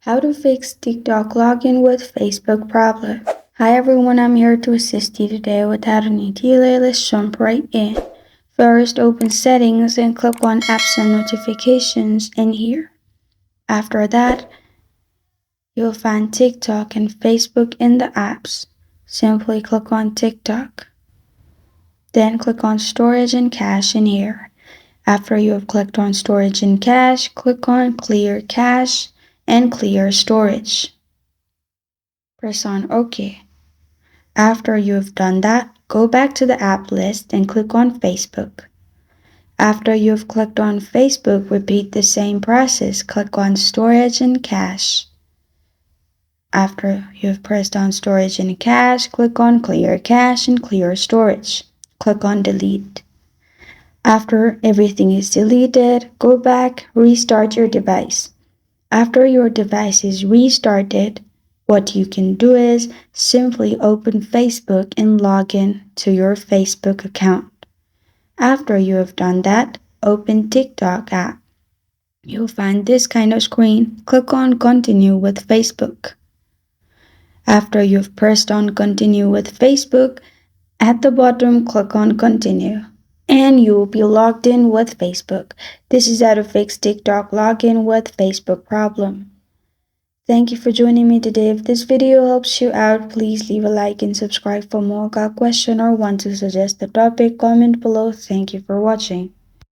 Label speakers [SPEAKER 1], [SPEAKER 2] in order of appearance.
[SPEAKER 1] How to fix TikTok login with Facebook problem. Hi everyone, I'm here to assist you today. Without any delay, let's jump right in. First, open settings and click on apps and notifications in here. After that, you'll find TikTok and Facebook in the apps. Simply click on TikTok. Then click on storage and cache in here. After you have clicked on storage and cache, click on clear cache and clear storage. Press on OK. After you have done that, go back to the app list and click on Facebook. After you have clicked on Facebook, repeat the same process. Click on storage and cache. After you have pressed on storage and cache, click on clear cache and clear storage. Click on delete. After everything is deleted, go back, restart your device. After your device is restarted, what you can do is simply open Facebook and log in to your Facebook account. After you have done that, open TikTok app. You'll find this kind of screen. Click on Continue with Facebook. After you've pressed on Continue with Facebook, at the bottom, click on Continue. And you will be logged in with Facebook. This is how to fix TikTok login with Facebook problem. Thank you for joining me today. If this video helps you out, please leave a like and subscribe for more. Got a question or want to suggest a topic? Comment below. Thank you for watching.